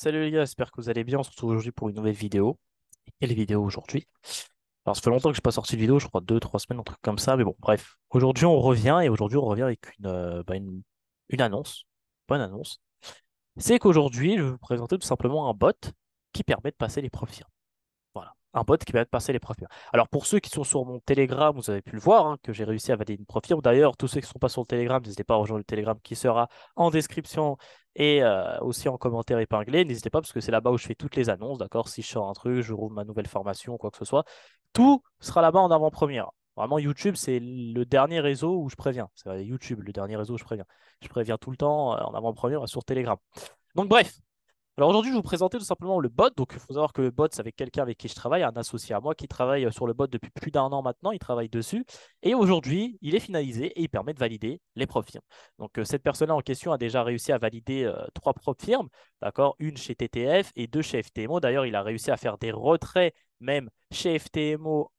Salut les gars, j'espère que vous allez bien. On se retrouve aujourd'hui pour une nouvelle vidéo. Et quelle vidéo aujourd'hui? Alors ça fait longtemps que je n'ai pas sorti de vidéo, je crois 2, 3 semaines, un truc comme ça. Mais bon, bref. Aujourd'hui on revient et aujourd'hui on revient avec une annonce. Pas une annonce. C'est qu'aujourd'hui je vais vous présenter tout simplement un bot qui permet de passer les profils. Voilà, un bot qui permet de passer les profils. Alors pour ceux qui sont sur mon Telegram, vous avez pu le voir, hein, que j'ai réussi à valider une profil. D'ailleurs, tous ceux qui ne sont pas sur le Telegram, n'hésitez pas à rejoindre le Telegram qui sera en description et aussi en commentaire épinglé. N'hésitez pas parce que c'est là-bas où je fais toutes les annonces, d'accord? Si je sors un truc, je rouvre ma nouvelle formation, quoi que ce soit. Tout sera là-bas en avant-première. Vraiment, YouTube, c'est le dernier réseau où je préviens. C'est YouTube, le dernier réseau où je préviens. Je préviens tout le temps en avant-première sur Telegram. Donc bref, alors aujourd'hui, je vais vous présenter tout simplement le bot. Donc, il faut savoir que le bot, c'est avec quelqu'un avec qui je travaille, un associé à moi qui travaille sur le bot depuis plus d'un an maintenant. Il travaille dessus. Et aujourd'hui, il est finalisé et il permet de valider les prop firmes. Donc, cette personne-là en question a déjà réussi à valider trois prop firmes, d'accord? Une chez TTF et deux chez FTMO. D'ailleurs, il a réussi à faire des retraits même chez FTMO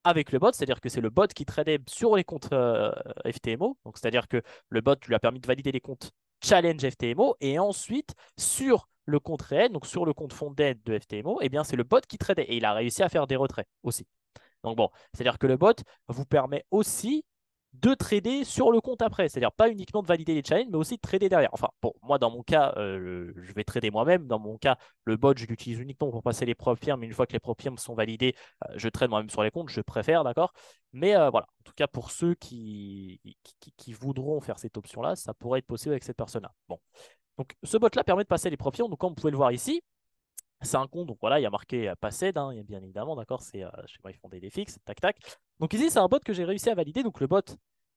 avec le bot, c'est-à-dire que c'est le bot qui tradait sur les comptes FTMO. Donc, c'est-à-dire que le bot lui a permis de valider les comptes challenge FTMO et ensuite sur le compte réel, donc sur le compte fonded de FTMO, eh bien c'est le bot qui tradait et il a réussi à faire des retraits aussi. Donc bon, c'est-à-dire que le bot vous permet aussi de trader sur le compte après. C'est-à-dire pas uniquement de valider les challenges, mais aussi de trader derrière. Enfin, bon, moi dans mon cas, je vais trader moi-même. Dans mon cas, le bot, je l'utilise uniquement pour passer les prop firmes. Mais une fois que les prop firmes sont validées, je trade moi-même sur les comptes. Je préfère, d'accord? Mais voilà, en tout cas pour ceux qui voudront faire cette option-là, ça pourrait être possible avec cette personne-là. Bon, donc ce bot-là permet de passer les prop firmes. Donc comme vous pouvez le voir ici, c'est un compte, donc voilà, il y a marqué Passed, hein, bien évidemment, d'accord, c'est chez moi ils font des défis, tac tac. Donc ici, c'est un bot que j'ai réussi à valider. Donc le bot,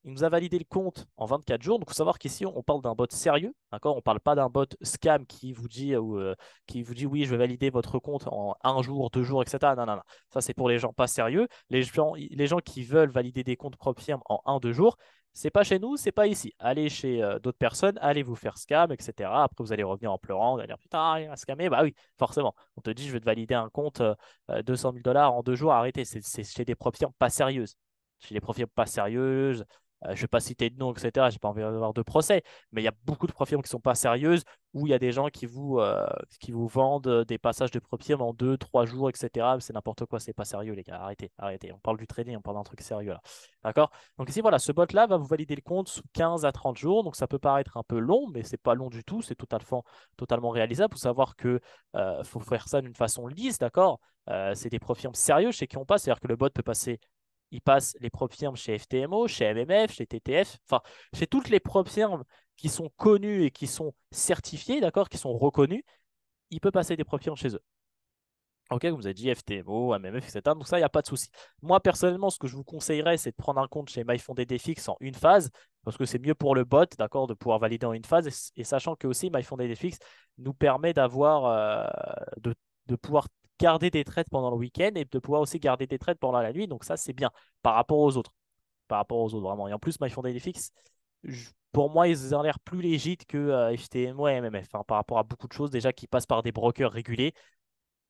il nous a validé le compte en 24 jours. Donc il faut savoir qu'ici, on parle d'un bot sérieux, d'accord, on parle pas d'un bot scam qui vous dit oui, je vais valider votre compte en un jour, 2 jours, etc. Non, non, non. Ça, c'est pour les gens pas sérieux. Les gens qui veulent valider des comptes propres firmes en 1, 2 jours, c'est pas chez nous, c'est pas ici. Allez chez d'autres personnes, allez vous faire scam, etc. Après, vous allez revenir en pleurant, vous allez dire putain, il m'a scamé. Bah oui, forcément. On te dit, je vais te valider un compte 200 000 $ en 2 jours, arrêtez. C'est chez des profils pas sérieuses. Chez des profils pas sérieuses, je ne vais pas citer de nom, etc. J'ai pas envie d'avoir de procès, mais il y a beaucoup de profils qui sont pas sérieuses où il y a des gens qui vous vendent des passages de profils en 2, 3 jours, etc. C'est n'importe quoi, c'est pas sérieux, les gars. Arrêtez, arrêtez. On parle du trading, on parle d'un truc sérieux là. D'accord? Donc ici, voilà, ce bot-là va vous valider le compte sous 15 à 30 jours. Donc ça peut paraître un peu long, mais c'est pas long du tout. C'est totalement réalisable. Il faut savoir que faut faire ça d'une façon lisse, d'accord? C'est des profils sérieux chez qui on passe. C'est-à-dire que le bot peut passer, il passe les prop firmes chez FTMO, chez MMF, chez TTF, enfin, chez toutes les prop firmes qui sont connues et qui sont certifiées, d'accord, qui sont reconnues, il peut passer des prop firmes chez eux. Ok, comme vous avez dit, FTMO, MMF, etc. Donc ça, il n'y a pas de souci. Moi, personnellement, ce que je vous conseillerais, c'est de prendre un compte chez MyFondedFX en une phase, parce que c'est mieux pour le bot, d'accord, de pouvoir valider en une phase. Et sachant que aussi, MyFondedFX nous permet de pouvoir garder des trades pendant le week-end et de pouvoir aussi garder des trades pendant la nuit. Donc ça, c'est bien par rapport aux autres. Par rapport aux autres, vraiment. Et en plus, MyFondedFX, pour moi, ils ont l'air plus légites que FTMO et MMF, hein, par rapport à beaucoup de choses déjà qui passent par des brokers régulés,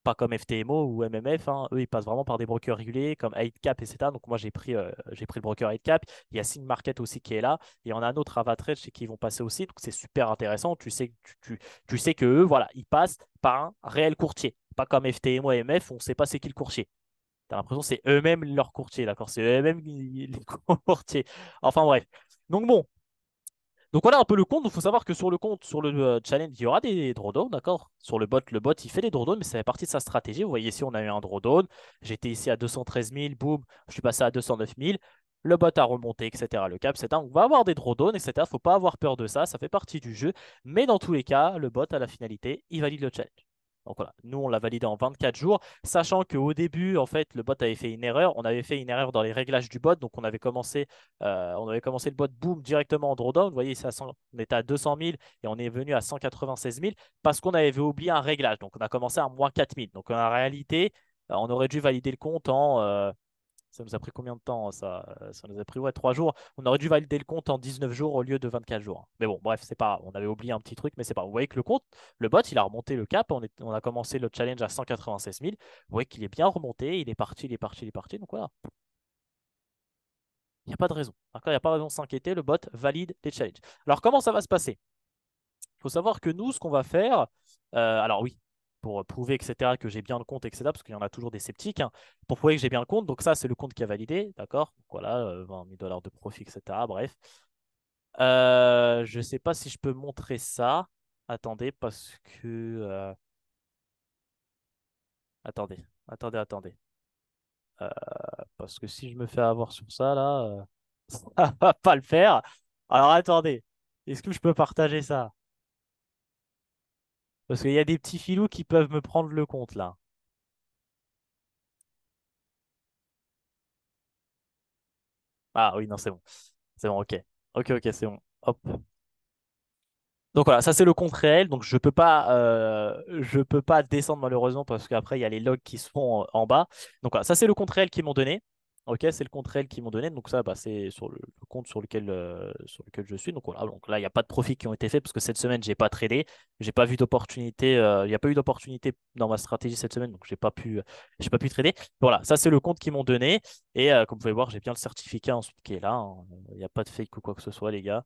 pas comme FTMO ou MMF, hein. Eux, ils passent vraiment par des brokers régulés comme 8cap, etc. Donc moi, j'ai pris le broker 8cap. Il y a Sync Market aussi qui est là. Et on a un autre Avatrade chez qui ils vont passer aussi. Donc c'est super intéressant. Tu sais que eux, voilà, ils passent par un réel courtier. Pas comme FTMO et MF, on ne sait pas c'est qui le courtier. T'as l'impression que c'est eux-mêmes leurs courtiers, d'accord? C'est eux-mêmes les courtiers. Enfin bref. Donc bon, donc voilà un peu le compte. Il faut savoir que sur le compte, sur le challenge, il y aura des drawdowns, d'accord? Sur le bot, il fait des drawdowns, mais ça fait partie de sa stratégie. Vous voyez ici, on a eu un drawdown. J'étais ici à 213 000, boum, je suis passé à 209 000. Le bot a remonté, etc. Le cap, etc. On va avoir des drawdowns, etc. Faut pas avoir peur de ça, ça fait partie du jeu. Mais dans tous les cas, le bot, à la finalité, il valide le challenge. Donc voilà, nous on l'a validé en 24 jours, sachant qu'au début, en fait, le bot avait fait une erreur. On avait fait une erreur dans les réglages du bot, donc on avait commencé le bot boom directement en drawdown. Vous voyez, on était à 200 000 et on est venu à 196 000 parce qu'on avait oublié un réglage. Donc on a commencé à moins 4 000. Donc en réalité, on aurait dû valider le compte ça nous a pris combien de temps ça nous a pris 3 jours. On aurait dû valider le compte en 19 jours au lieu de 24 jours. Mais bon, bref, c'est pas grave. On avait oublié un petit truc, mais c'est pas grave. Vous voyez que le bot, il a remonté le cap. On a commencé le challenge à 196 000. Vous voyez qu'il est bien remonté. Il est parti, il est parti, il est parti. Donc voilà. Il n'y a pas de raison. D'accord, il n'y a pas de raison de s'inquiéter. Le bot valide les challenges. Alors, comment ça va se passer? Il faut savoir que nous, ce qu'on va faire, Alors oui, pour prouver, etc., que j'ai bien le compte, etc., parce qu'il y en a toujours des sceptiques, hein, pour prouver que j'ai bien le compte. Donc ça, c'est le compte qui a validé, d'accord? Donc voilà, 20 000 dollars de profit, etc. Bref. Je sais pas si je peux montrer ça. Attendez, parce que... attendez. Euh, Parce que si je me fais avoir sur ça, là, ça va pas le faire. Alors attendez, est-ce que je peux partager ça? Parce qu'il y a des petits filous qui peuvent me prendre le compte, là. Ah oui, non, c'est bon. C'est bon, ok. Ok, c'est bon. Hop. Donc voilà, ça c'est le compte réel. Donc je peux pas descendre malheureusement parce qu'après il y a les logs qui sont en bas. Donc voilà, ça c'est le compte réel qu'ils m'ont donné. Ok, c'est le compte réel qu'ils m'ont donné. Donc ça, bah, c'est sur le compte sur lequel je suis. Donc voilà, donc là il n'y a pas de profits qui ont été faits parce que cette semaine j'ai pas tradé, j'ai pas vu d'opportunité. Il n'y a pas eu d'opportunité dans ma stratégie cette semaine, donc j'ai pas pu trader. Voilà, ça c'est le compte qu'ils m'ont donné et comme vous pouvez voir, j'ai bien le certificat ensuite qui est là, hein. Il n'y a pas de fake ou quoi que ce soit, les gars.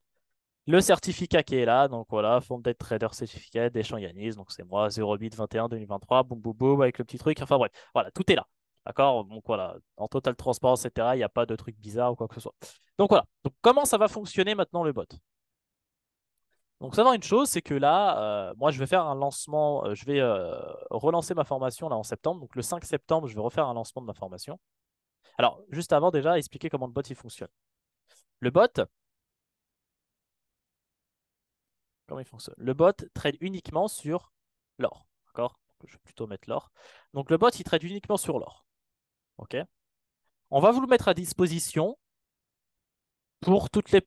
Le certificat qui est là, donc voilà, Founded Trader Certificate, Deschamps Yanis, donc c'est moi, 08 21 2023, boum boum boum, avec le petit truc, enfin bref, voilà, tout est là. D'accord? Donc voilà, en totale transparence, etc., il n'y a pas de truc bizarre ou quoi que ce soit. Donc voilà, donc comment ça va fonctionner maintenant le bot? Donc savoir une chose, c'est que là, moi je vais faire un lancement, je vais relancer ma formation là en septembre. Donc le 5 septembre, je vais refaire un lancement de ma formation. Alors, juste avant déjà, expliquer comment le bot il fonctionne. Le bot, comment il fonctionne? Le bot trade uniquement sur l'or. D'accord? Je vais plutôt mettre l'or. Donc le bot, il trade uniquement sur l'or. OK? On va vous le mettre à disposition pour toutes les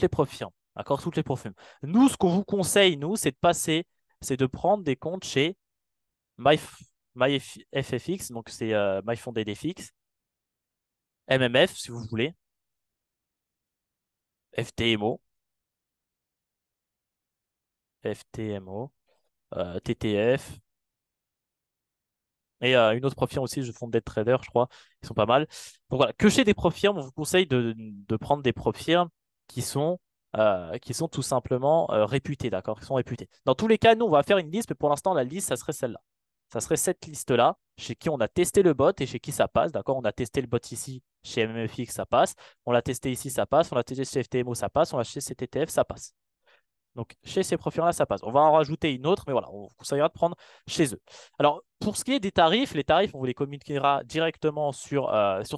profs firmes. D'accord? Toutes les profs firmes. Nous, ce qu'on vous conseille, nous, c'est de prendre des comptes chez My, MyFFX, donc c'est MyFondedFX, MMF, si vous voulez, FTMO, FTMO, TTF. Et une autre profil aussi, je fonde des traders, je crois. Ils sont pas mal. Donc voilà, que chez des profils, on vous conseille de prendre des profils qui sont tout simplement réputés, d'accord? Qui sont réputés. Dans tous les cas, nous, on va faire une liste, mais pour l'instant, la liste, ça serait celle-là. Ça serait cette liste-là, chez qui on a testé le bot et chez qui ça passe, d'accord? On a testé le bot ici, chez MMFX, ça passe. On l'a testé ici, ça passe. On l'a testé chez FTMO, ça passe. On l'a testé chez TTF, ça passe. Donc, chez ces profils-là, ça passe. On va en rajouter une autre, mais voilà, on vous conseillera de prendre chez eux. Alors, pour ce qui est des tarifs, les tarifs, on vous les communiquera directement sur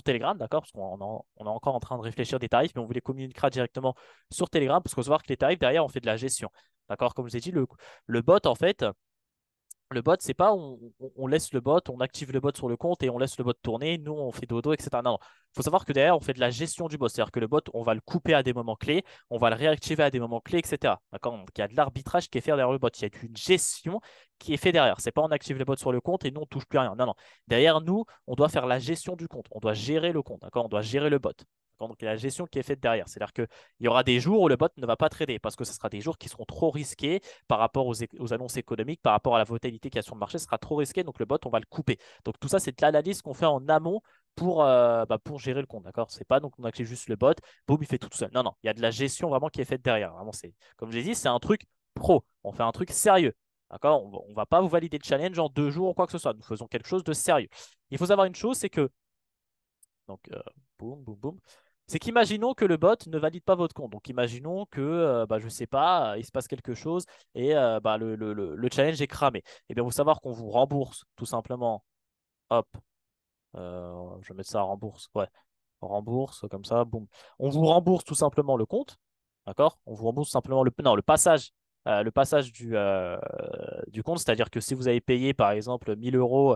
Telegram, d'accord? Parce on est encore en train de réfléchir des tarifs, mais on vous les communiquera directement sur Telegram, parce qu'il faut savoir que les tarifs, derrière, on fait de la gestion. D'accord? Comme je vous ai dit, le bot, en fait, le bot, c'est pas on laisse le bot, on active le bot sur le compte et on laisse le bot tourner, nous on fait dodo, etc. Non, non. Il faut savoir que derrière, on fait de la gestion du bot. C'est-à-dire que le bot, on va le couper à des moments clés, on va le réactiver à des moments clés, etc. D'accord? Donc il y a de l'arbitrage qui est fait derrière le bot. Il y a une gestion qui est fait derrière. C'est pas on active le bot sur le compte et nous on touche plus à rien. Non, non. Derrière nous, on doit faire la gestion du compte. On doit gérer le compte. D'accord? On doit gérer le bot. Donc il y a la gestion qui est faite derrière. C'est-à-dire qu'il y aura des jours où le bot ne va pas trader parce que ce sera des jours qui seront trop risqués par rapport aux annonces économiques, par rapport à la volatilité qu'il y a sur le marché, ce sera trop risqué. Donc le bot, on va le couper. Donc tout ça, c'est de l'analyse qu'on fait en amont pour gérer le compte. D'accord? C'est pas donc on active juste le bot, boum, il fait tout seul. Non, non, il y a de la gestion vraiment qui est faite derrière. Vraiment, comme je l'ai dit, c'est un truc pro. On fait un truc sérieux. D'accord? On va pas vous valider le challenge en 2 jours ou quoi que ce soit. Nous faisons quelque chose de sérieux. Il faut savoir une chose, c'est que donc, boum, boum, boum. C'est qu'imaginons que le bot ne valide pas votre compte. Donc, imaginons que, je ne sais pas, il se passe quelque chose et le challenge est cramé. Eh bien, vous savoir qu'on vous rembourse tout simplement. Hop, je vais mettre ça à rembourse. Ouais, rembourse, comme ça, boum. On vous rembourse tout simplement le compte. D'accord? On vous rembourse simplement non, le passage du compte. C'est-à-dire que si vous avez payé, par exemple, 1000 euros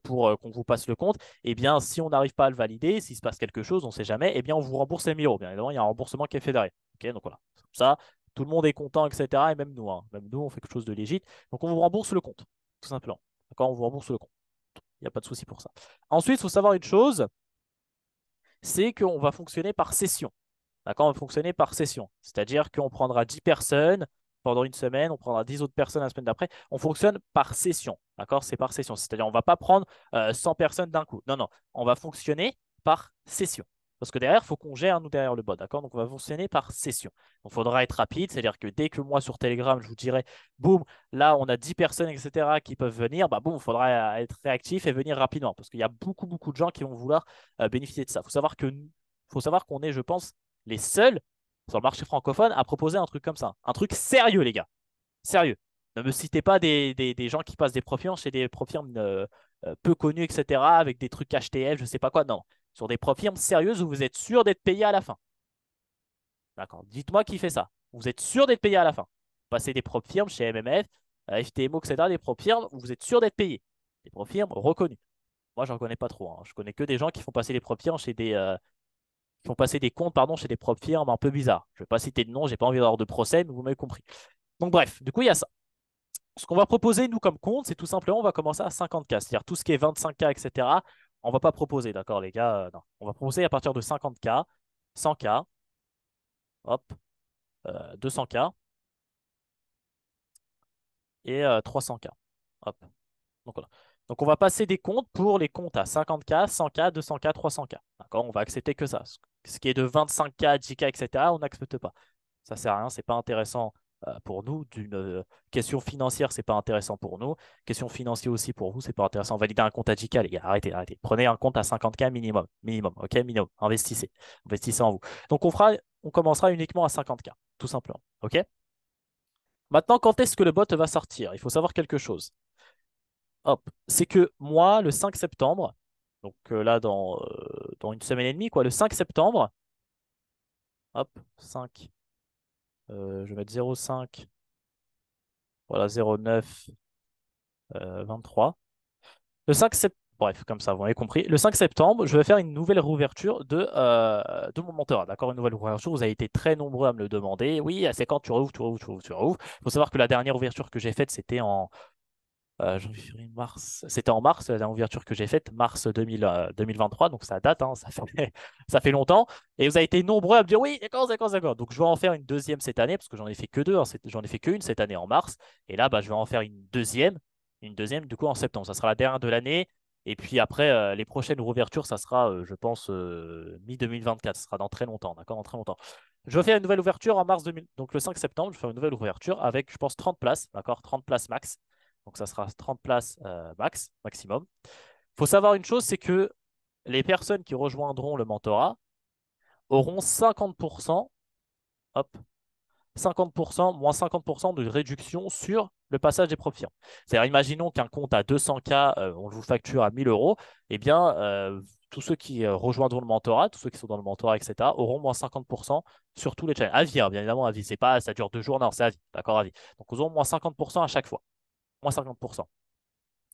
pour qu'on vous passe le compte, eh bien, si on n'arrive pas à le valider, s'il se passe quelque chose, on ne sait jamais, eh bien, on vous rembourse les 1000 euros. Bien évidemment, il y a un remboursement qui est fait derrière. Ok? Donc voilà. Comme ça, tout le monde est content, etc. Et même nous, hein. Même nous, on fait quelque chose de légit. Donc, on vous rembourse le compte, tout simplement. D'accord? On vous rembourse le compte. Il n'y a pas de souci pour ça. Ensuite, il faut savoir une chose, c'est qu'on va fonctionner par session. D'accord? On va fonctionner par session. C'est-à-dire qu'on prendra 10 personnes pendant une semaine, on prendra 10 autres personnes la semaine d'après. On fonctionne par session. D'accord? C'est par session. C'est-à-dire on ne va pas prendre 100 personnes d'un coup. Non, non. On va fonctionner par session. parce que derrière, il faut qu'on gère, nous, derrière le bot, d'accord? Donc, on va fonctionner par session. Donc, il faudra être rapide, c'est-à-dire que dès que moi, sur Telegram, je vous dirai, boum, là, on a 10 personnes, etc., qui peuvent venir, bah, boum, il faudra être réactif et venir rapidement, parce qu'il y a beaucoup, beaucoup de gens qui vont vouloir bénéficier de ça. Faut savoir qu'on est, je pense, les seuls sur le marché francophone à proposer un truc comme ça. Un truc sérieux, les gars. Sérieux. Ne me citez pas des gens qui passent des profils chez des profils peu connus, etc., avec des trucs HTF, je sais pas quoi. Non. Sur des profils sérieuses où vous êtes sûr d'être payé à la fin. D'accord. Dites-moi qui fait ça. Vous êtes sûr d'être payé à la fin. Passez des prop firmes chez MMF, FTMO, etc., des prop firmes où vous êtes sûr d'être payé. Des prop firmes reconnus. Moi, j'en connais pas trop, hein. Je connais que des gens qui font passer des prop firmes chez qui font passer des comptes, pardon, chez des prop firmes un peu bizarres. Je vais pas citer de nom, j'ai pas envie d'avoir de procès, mais vous m'avez compris. Donc bref, du coup, il y a ça. Ce qu'on va proposer, nous, comme compte, c'est tout simplement, on va commencer à 50K. C'est-à-dire tout ce qui est 25K, etc., on ne va pas proposer, d'accord, les gars? Non. On va proposer à partir de 50K, 100K, hop, 200K et 300K. Hop. Donc, voilà. Donc, on va passer des comptes pour les comptes à 50K, 100K, 200K, 300K. D'accord? On va accepter que ça. Ce qui est de 25K, 10K, etc., on n'accepte pas. Ça sert à rien, c'est pas intéressant pour nous. D'une question financière, c'est pas intéressant pour nous. Question financière aussi pour vous, c'est pas intéressant. Valider un compte à 10K, les gars, arrêtez, arrêtez. Prenez un compte à 50K minimum, minimum, ok, minimum. Investissez, investissez en vous. Donc on commencera uniquement à 50K, tout simplement, ok. Maintenant, quand est-ce que le bot va sortir? Il faut savoir quelque chose. Hop, c'est que moi, le 5 septembre, donc là dans une semaine et demie, quoi, le 5 septembre, hop, 5, je vais mettre 0,5. Voilà, 0,9, 23. Le 5 septembre, bref, comme ça, vous avez compris. Le 5 septembre, je vais faire une nouvelle rouverture de mon mentorat. D'accord? Une nouvelle ouverture. Vous avez été très nombreux à me le demander. Oui, c'est quand tu rouvres, tu rouvres, tu rouvres, tu rouvres. Il faut savoir que la dernière ouverture que j'ai faite, c'était en janvier, février, mars. C'était en mars, la dernière ouverture que j'ai faite, mars 2023. Donc ça date, hein, ça fait, ça fait longtemps. Et vous avez été nombreux à me dire oui, d'accord, d'accord, d'accord. Donc je vais en faire une deuxième cette année, parce que j'en ai fait que deux, hein, j'en ai fait qu'une cette année en mars. Et là, bah, je vais en faire une deuxième du coup en septembre. Ça sera la dernière de l'année. Et puis après, les prochaines rouvertures, ça sera, je pense, mi-2024. Ça sera dans très longtemps, d'accord, dans très longtemps. Je vais faire une nouvelle ouverture en mars 2000. Donc le 5 septembre, je vais faire une nouvelle ouverture avec, je pense, 30 places, d'accord, 30 places max. Donc ça sera 30 places maximum. Il faut savoir une chose, c'est que les personnes qui rejoindront le mentorat auront 50%, hop, 50%, moins 50% de réduction sur le passage des profils. C'est-à-dire, imaginons qu'un compte à 200K, on le vous facture à 1000 euros, eh bien, tous ceux qui rejoindront le mentorat, tous ceux qui sont dans le mentorat, etc., auront moins 50% sur tous les channels. À vie, hein, bien évidemment, à vie. C'est pas, ça dure 2 jours, non, c'est à vie. D'accord, à vie. Donc, ils auront moins 50% à chaque fois. Moins 50%.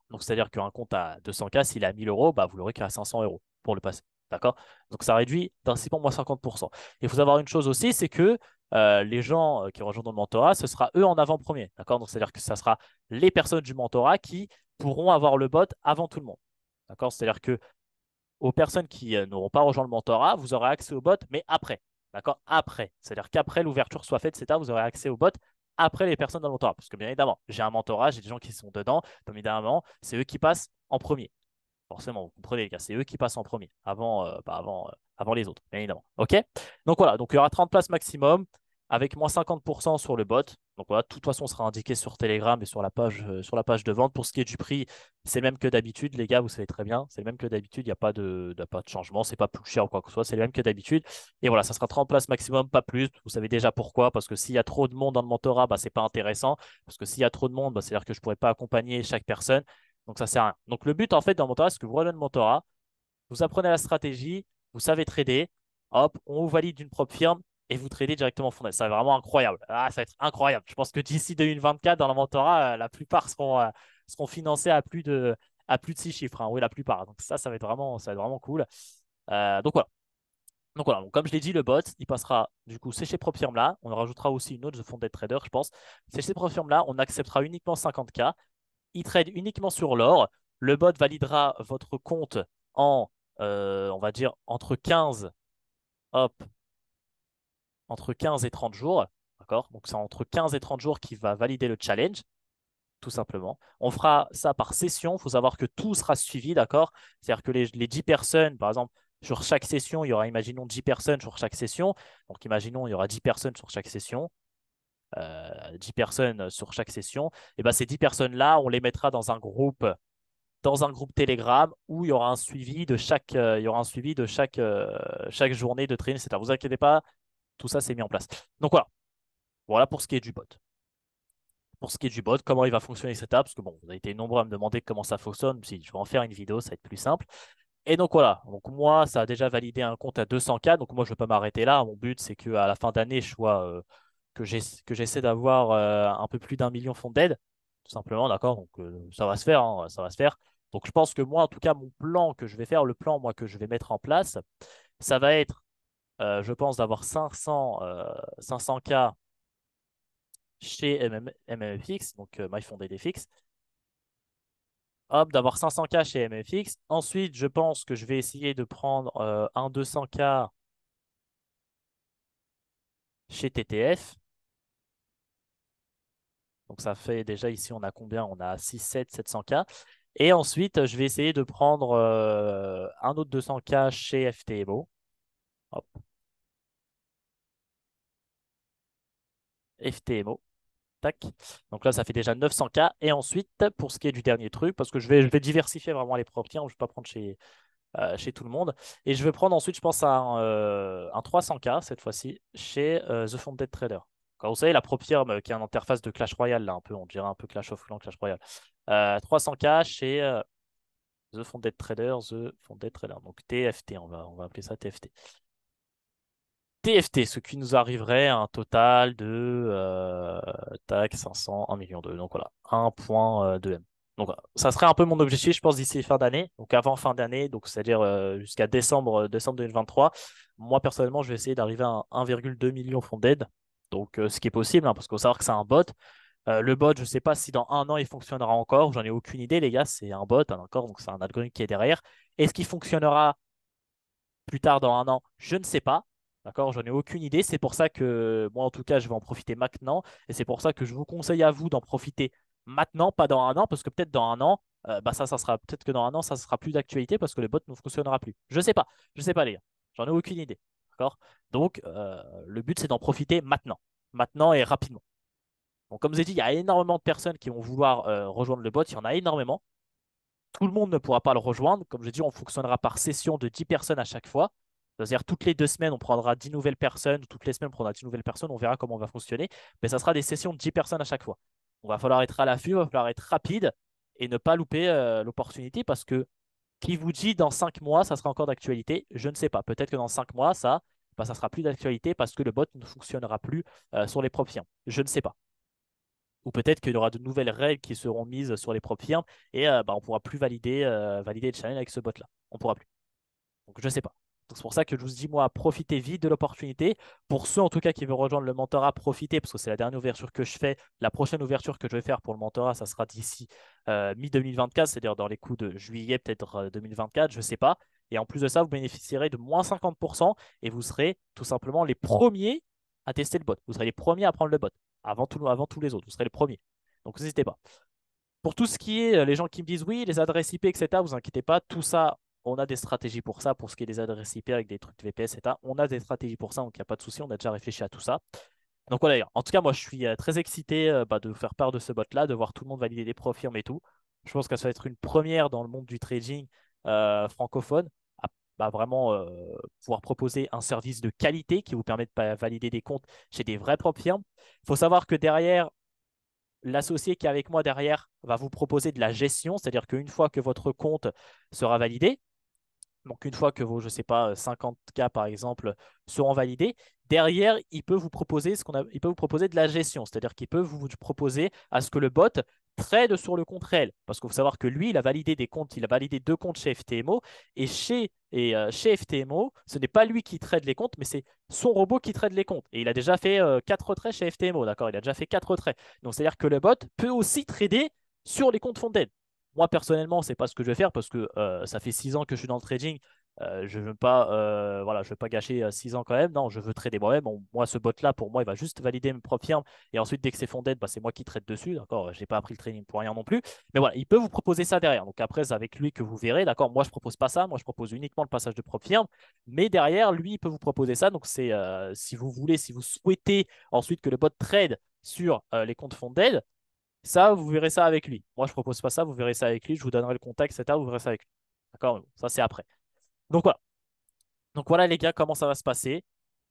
Donc, c'est-à-dire qu'un compte à 200K, s'il est à 1000 euros, bah, vous l'aurez qu'à 500 euros pour le passer. D'accord? Donc, ça réduit d'incitement moins 50%. Il faut savoir une chose aussi, c'est que les gens qui rejoindront le mentorat, ce sera eux en avant-premier. D'accord? Donc, c'est-à-dire que ça sera les personnes du mentorat qui pourront avoir le bot avant tout le monde. D'accord? C'est-à-dire que aux personnes qui n'auront pas rejoint le mentorat, vous aurez accès au bot, mais après. D'accord? Après. C'est-à-dire qu'après l'ouverture soit faite, etc., vous aurez accès au bot après les personnes dans le mentorat. Parce que bien évidemment, j'ai un mentorat, j'ai des gens qui sont dedans. Bien évidemment, c'est eux qui passent en premier. Forcément, vous comprenez les gars, c'est eux qui passent en premier, avant les autres, bien évidemment. OK? Donc voilà, donc il y aura 30 places maximum avec moins 50% sur le bot. Donc voilà, de toute façon, sera indiqué sur Telegram et sur la page de vente. Pour ce qui est du prix, c'est le même que d'habitude, les gars, vous savez très bien. C'est le même que d'habitude, il n'y a pas de changement, c'est pas plus cher ou quoi que ce soit, c'est le même que d'habitude. Et voilà, ça sera 30 places maximum, pas plus. Vous savez déjà pourquoi, parce que s'il y a trop de monde dans le mentorat, bah, c'est pas intéressant. Parce que s'il y a trop de monde, bah, c'est-à-dire que je ne pourrais pas accompagner chaque personne. Donc ça sert à rien. Donc le but en fait dans le mentorat, c'est que vous rejoignez le mentorat, vous apprenez la stratégie, vous savez trader, hop, on vous valide une propre firme et vous tradez directement en fondé. Ça va être vraiment incroyable. Ah, ça va être incroyable. Je pense que d'ici 2024, dans le mentorat, la plupart seront financés à plus de 6 chiffres. Hein. Oui, la plupart. Donc ça va être vraiment cool. Donc voilà. Donc voilà, donc, comme je l'ai dit, le bot, il passera du coup, c'est chez Prop Firm là. On en rajoutera aussi une autre de Fonded Trader, je pense. C'est chez Prop Firm là, on acceptera uniquement 50K. Il trade uniquement sur l'or. Le bot validera votre compte en, on va dire, hop, entre 15 et 30 jours. D'accord? Donc, c'est entre 15 et 30 jours qu'il va valider le challenge, tout simplement. On fera ça par session. Il faut savoir que tout sera suivi, d'accord? C'est-à-dire que les 10 personnes, par exemple, Sur chaque session, il y aura, imaginons, 10 personnes sur chaque session. Donc, imaginons, il y aura 10 personnes sur chaque session. 10 personnes sur chaque session. Et ben, ces 10 personnes-là, on les mettra dans un groupe Telegram où il y aura un suivi de il y aura un suivi de chaque journée de training, etc. Vous inquiétez pas, tout ça, c'est mis en place. Donc voilà. Voilà pour ce qui est du bot. Pour ce qui est du bot, comment il va fonctionner, etc. Parce que bon, vous avez été nombreux à me demander comment ça fonctionne. Si je vais en faire une vidéo, ça va être plus simple. Et donc voilà. Donc moi, ça a déjà validé un compte à 200K. Donc moi, je ne vais pas m'arrêter là. Mon but, c'est qu'à la fin d'année, que j'essaie d'avoir un peu plus d'1 million fonds d'aide. Tout simplement, d'accord. Donc ça va se faire, hein, ça va se faire. Donc je pense que moi, en tout cas, mon plan que je vais faire, le plan moi que je vais mettre en place, ça va être, je pense, d'avoir 500K chez MMFX, donc MyFondedFX. Hop, d'avoir 500K chez MFX. Ensuite, je pense que je vais essayer de prendre un 200K chez TTF. Donc ça fait déjà ici, on a combien? On a 6, 7, 700K. Et ensuite, je vais essayer de prendre un autre 200K chez FTMO. Hop, FTMO. Tac. Donc là, ça fait déjà 900K. Et ensuite, pour ce qui est du dernier truc, parce que je vais diversifier vraiment les propres clients, je ne vais pas prendre chez tout le monde. Et je vais prendre ensuite, je pense, un 300K cette fois-ci chez The Founded Trader. Quand vous savez, la prop firm qui a une interface de Clash Royale, là, un peu, on dirait un peu Clash of Clans, Clash Royale. 300K chez The Founded Trader, The Founded Trader. Donc TFT, on va appeler ça TFT. TFT, ce qui nous arriverait à un total de tac, 500, 1 million 2. Donc voilà, 1,2 M. Donc voilà, ça serait un peu mon objectif, je pense, d'ici fin d'année. Donc avant fin d'année, donc c'est-à-dire jusqu'à décembre 2023. Moi, personnellement, je vais essayer d'arriver à 1,2 million fonds d'aide. Donc ce qui est possible, hein, parce qu'il faut savoir que c'est un bot. Le bot, je ne sais pas si dans un an il fonctionnera encore. J'en ai aucune idée, les gars. C'est un bot, hein, encore, donc c'est un algorithme qui est derrière. Est-ce qu'il fonctionnera plus tard dans un an? Je ne sais pas. D'accord, j'en ai aucune idée. C'est pour ça que moi, en tout cas, je vais en profiter maintenant. Et c'est pour ça que je vous conseille à vous d'en profiter maintenant, pas dans un an, parce que peut-être dans un an, bah ça sera peut-être que dans un an, ça sera plus d'actualité parce que le bot ne fonctionnera plus. Je sais pas. Je sais pas, les gars. J'en ai aucune idée. D'accord? Donc, le but, c'est d'en profiter maintenant. Maintenant et rapidement. Donc, comme je vous ai dit, il y a énormément de personnes qui vont vouloir rejoindre le bot. Il y en a énormément. Tout le monde ne pourra pas le rejoindre. Comme je dis, on fonctionnera par session de 10 personnes à chaque fois. C'est-à-dire toutes les 2 semaines, on prendra 10 nouvelles personnes. Toutes les semaines, on prendra 10 nouvelles personnes. On verra comment on va fonctionner. Mais ça sera des sessions de 10 personnes à chaque fois. On va falloir être à l'affût, il va falloir être rapide et ne pas louper l'opportunité parce que qui vous dit dans 5 mois, ça sera encore d'actualité? Je ne sais pas. Peut-être que dans 5 mois, ça sera plus d'actualité parce que le bot ne fonctionnera plus sur les propres firmes. Je ne sais pas. Ou peut-être qu'il y aura de nouvelles règles qui seront mises sur les propres firmes et on ne pourra plus valider le challenge avec ce bot-là. On ne pourra plus. Donc je ne sais pas. Donc, c'est pour ça que je vous dis, moi, profitez vite de l'opportunité. Pour ceux, en tout cas, qui veulent rejoindre le mentorat, profitez, parce que c'est la dernière ouverture que je fais. La prochaine ouverture que je vais faire pour le mentorat, ça sera d'ici mi-2024, c'est-à-dire dans les coups de juillet, peut-être 2024, je ne sais pas. Et en plus de ça, vous bénéficierez de moins 50% et vous serez tout simplement les premiers à tester le bot. Vous serez les premiers à prendre le bot avant tous les autres. Vous serez les premiers. Donc n'hésitez pas. Pour tout ce qui est les gens qui me disent oui, les adresses IP, etc., vous inquiétez pas, tout ça, on a des stratégies pour ça, pour ce qui est des adresses IP avec des trucs de VPS, etc. On a des stratégies pour ça, donc il n'y a pas de souci, on a déjà réfléchi à tout ça. Donc voilà, en tout cas, moi je suis très excité de faire part de ce bot-là, de voir tout le monde valider des profirmes et tout. Je pense que ça va être une première dans le monde du trading francophone, à vraiment pouvoir proposer un service de qualité qui vous permet de valider des comptes chez des vrais propres firmes. Il faut savoir que derrière, l'associé qui est avec moi derrière va vous proposer de la gestion, c'est-à-dire qu'une fois que votre compte sera validé, donc une fois que vos, je ne sais pas, 50K par exemple seront validés, derrière, il peut vous proposer il peut vous proposer de la gestion, c'est-à-dire qu'il peut vous proposer à ce que le bot trade sur le compte réel. Parce qu'il faut savoir que lui, il a validé des comptes, il a validé 2 comptes chez FTMO, et chez FTMO, ce n'est pas lui qui trade les comptes, mais c'est son robot qui trade les comptes. Et il a déjà fait 4 retraits chez FTMO, d'accord? Il a déjà fait 4 retraits. Donc c'est-à-dire que le bot peut aussi trader sur les comptes Founded. Moi, personnellement, c'est pas ce que je vais faire parce que ça fait 6 ans que je suis dans le trading. Je veux pas, voilà, je veux pas gâcher 6 ans quand même. Non, je veux trader moi-même. Bon, moi, ce bot-là, pour moi, il va juste valider mes propres firmes. Et ensuite, dès que c'est fondé, bah, c'est moi qui trade dessus. D'accord? J'ai pas appris le trading pour rien non plus. Mais voilà, il peut vous proposer ça derrière. Donc après, c'est avec lui que vous verrez. D'accord? Moi, je propose pas ça. Moi, je propose uniquement le passage de propre firme. Mais derrière, lui, il peut vous proposer ça. Donc c'est si vous voulez, si vous souhaitez ensuite que le bot trade sur les comptes fonded, ça, vous verrez ça avec lui. Moi, je propose pas ça. Vous verrez ça avec lui. Je vous donnerai le contact, etc. Vous verrez ça avec lui. D'accord? Ça, c'est après. Donc voilà. Donc voilà les gars, comment ça va se passer.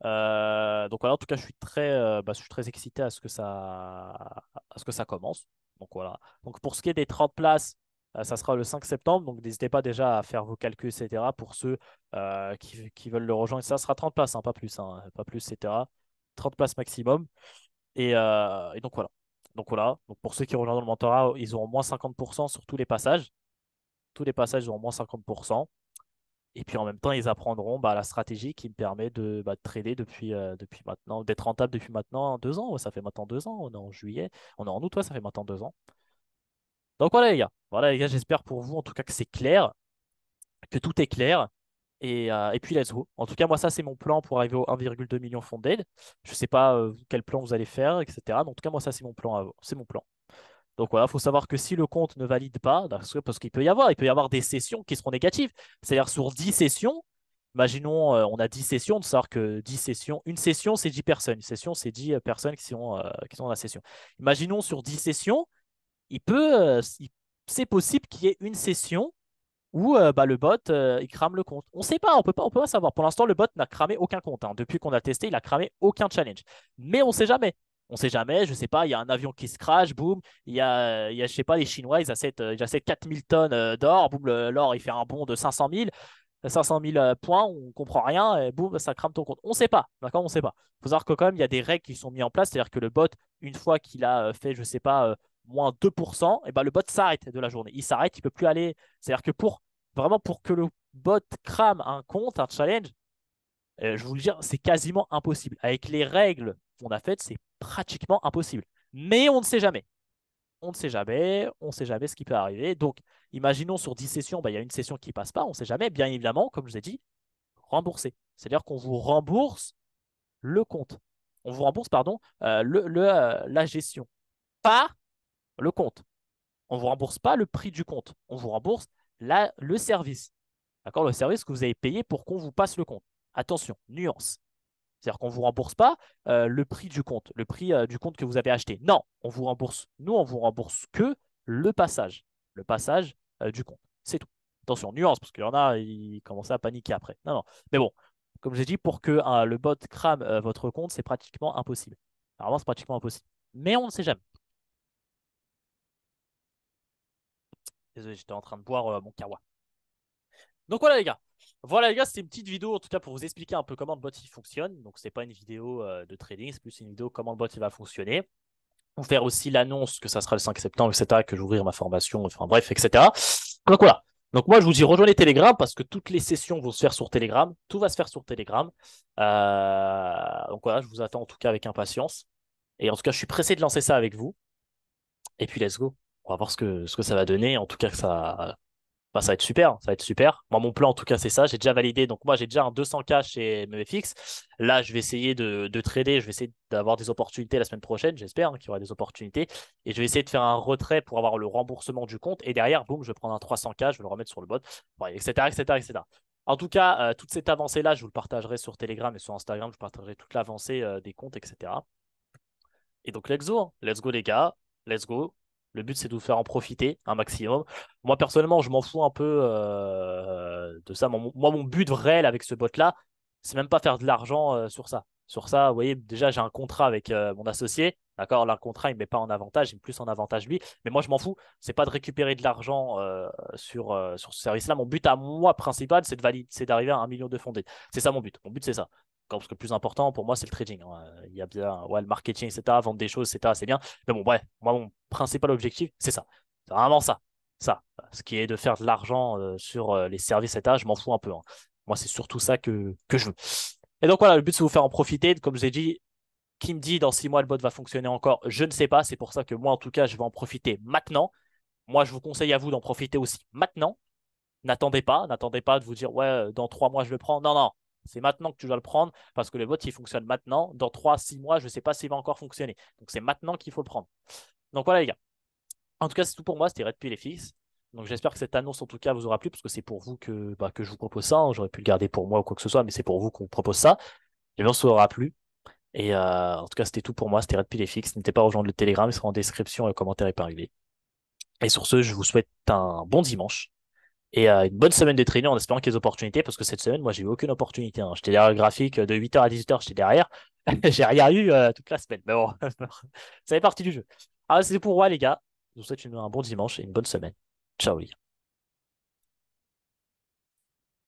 Donc voilà, en tout cas, je suis très excité à ce que ça commence. Donc voilà. Donc pour ce qui est des 30 places, ça sera le 5 septembre. Donc n'hésitez pas déjà à faire vos calculs, etc. Pour ceux qui veulent le rejoindre. Ça sera 30 places, hein, pas plus, hein, pas plus, etc. 30 places maximum. Et donc voilà. Donc voilà. Donc pour ceux qui rejoindront le mentorat, ils auront moins 50% sur tous les passages. Tous les passages ils auront moins 50%. Et puis en même temps, ils apprendront la stratégie qui me permet de trader depuis maintenant, d'être rentable depuis maintenant 2 ans. Ouais, ça fait maintenant 2 ans, on est en juillet, on est en août, ouais, ça fait maintenant 2 ans. Donc voilà les gars, j'espère pour vous en tout cas que c'est clair, que tout est clair. Et puis let's go. En tout cas, moi ça c'est mon plan pour arriver au 1,2 million funded. Je sais pas quel plan vous allez faire, etc. Mais en tout cas, moi ça c'est mon plan. C'est mon plan. Donc voilà, il faut savoir que si le compte ne valide pas, parce qu'il peut y avoir des sessions qui seront négatives. C'est-à-dire sur 10 sessions, imaginons on a 10 sessions, de savoir que 10 sessions, une session c'est 10 personnes, une session c'est 10 personnes qui sont dans la session. Imaginons sur 10 sessions, c'est possible qu'il y ait une session où le bot il crame le compte. On ne sait pas, on peut pas savoir. Pour l'instant, le bot n'a cramé aucun compte, hein. Depuis qu'on a testé, il a cramé aucun challenge. Mais on ne sait jamais. On ne sait jamais, je sais pas, il y a un avion qui se crash, boum, je sais pas, les Chinois, ils achètent 4000 tonnes d'or, boum, l'or, il fait un bond de 500 000 points, on comprend rien, et boum, ça crame ton compte. On ne sait pas, d'accord, on ne sait pas. Il faut savoir que quand même, il y a des règles qui sont mises en place, c'est-à-dire que le bot, une fois qu'il a fait, je sais pas, moins 2%, et ben le bot s'arrête de la journée. Il s'arrête, il peut plus aller. C'est-à-dire que vraiment pour que le bot crame un compte, un challenge, je vous le dis, c'est quasiment impossible. Avec les règles qu'on a faites, c'est pratiquement impossible. Mais on ne sait jamais. On ne sait jamais ce qui peut arriver. Donc, imaginons sur 10 sessions, il y a une session qui passe pas, on ne sait jamais. Bien évidemment, comme je vous ai dit, rembourser. C'est-à-dire qu'on vous rembourse le compte. On vous rembourse, pardon, la gestion, pas le compte. On ne vous rembourse pas le prix du compte. On vous rembourse le service. D'accord? Le service que vous avez payé pour qu'on vous passe le compte. Attention, nuance. C'est-à-dire qu'on ne vous rembourse pas le prix du compte, le prix du compte que vous avez acheté. Non, on vous rembourse. Nous, on vous rembourse que le passage du compte. C'est tout. Attention, nuance, parce qu'il y en a, ils commencent à paniquer après. Non, non. Mais bon, comme j'ai dit, pour que le bot crame votre compte, c'est pratiquement impossible. Vraiment, c'est pratiquement impossible. Mais on ne sait jamais. Désolé, j'étais en train de boire mon kawa. Donc voilà les gars. Voilà les gars, c'était une petite vidéo en tout cas pour vous expliquer un peu comment le bot il fonctionne. Donc c'est pas une vidéo de trading, c'est plus une vidéo comment le bot il va fonctionner. Pour faire aussi l'annonce que ça sera le 5 septembre, etc., que j'ouvrir ma formation, enfin bref, etc. Donc voilà. Donc moi je vous dis rejoignez Telegram parce que toutes les sessions vont se faire sur Telegram. Tout va se faire sur Telegram. Donc voilà, je vous attends en tout cas avec impatience. Et en tout cas, je suis pressé de lancer ça avec vous. Et puis let's go. On va voir ce que ça va donner. En tout cas, ça va être super, ça va être super. Moi, mon plan, en tout cas, c'est ça. J'ai déjà validé. Donc, moi, j'ai déjà un 200K chez MEFX. Là, je vais essayer de trader. Je vais essayer d'avoir des opportunités la semaine prochaine. J'espère qu'il y aura des opportunités. Et je vais essayer de faire un retrait pour avoir le remboursement du compte. Et derrière, boum, je vais prendre un 300K. Je vais le remettre sur le bot, bon, etc., etc., etc. En tout cas, toute cette avancée-là, je vous le partagerai sur Telegram et sur Instagram. Je vous partagerai toute l'avancée des comptes, etc. Et donc, let's go, hein. Let's go, les gars. Let's go. Le but, c'est de vous faire en profiter un maximum. Moi, personnellement, je m'en fous un peu de ça. Moi, mon but réel avec ce bot-là, c'est même pas faire de l'argent sur ça. Sur ça, vous voyez, déjà, j'ai un contrat avec mon associé. D'accord? Là, le contrat, il ne met pas en avantage, il met plus en avantage lui. Mais moi, je m'en fous. C'est pas de récupérer de l'argent sur ce service-là. Mon but à moi principal, c'est d'arriver à 1 million de fondés. C'est ça mon but. Mon but, c'est ça. Parce que le plus important pour moi, c'est le trading, hein. Il y a bien ouais, le marketing, etc., vendre des choses, etc., c'est bien. Mais bon, bref, moi, mon principal objectif, c'est ça. C'est vraiment ça. Ça. Ce qui est de faire de l'argent sur les services, etc., je m'en fous un peu, hein. Moi, c'est surtout ça que je veux. Et donc voilà, le but, c'est de vous faire en profiter. Comme je vous ai dit, qui me dit dans 6 mois le bot va fonctionner encore, je ne sais pas. C'est pour ça que moi, en tout cas, je vais en profiter maintenant. Moi, je vous conseille à vous d'en profiter aussi maintenant. N'attendez pas de vous dire, ouais, dans 3 mois, je le prends. Non, non, c'est maintenant que tu dois le prendre parce que le bot, il fonctionne maintenant. Dans 3, 6 mois, je ne sais pas s'il va encore fonctionner. Donc, c'est maintenant qu'il faut le prendre. Donc, voilà, les gars. En tout cas, c'est tout pour moi. C'était Red Pill FX. Donc, j'espère que cette annonce, en tout cas, vous aura plu parce que c'est pour vous que je vous propose ça, hein. J'aurais pu le garder pour moi ou quoi que ce soit, mais c'est pour vous qu'on propose ça. J'espère que ça vous aura plu. Et en tout cas, c'était tout pour moi. C'était Red Pill FX. N'hésitez pas à rejoindre le Telegram. Il sera en description et commentaire épinglé. Et sur ce, je vous souhaite un bon dimanche. Et une bonne semaine de training en espérant qu'il y ait des opportunités, parce que cette semaine, moi, j'ai eu aucune opportunité, hein. J'étais derrière le graphique de 8h à 18h, j'étais derrière. J'ai rien eu toute la semaine. Mais bon, ça fait partie du jeu. Ah, c'est pour moi, les gars. Je vous souhaite un bon dimanche et une bonne semaine. Ciao, les gars.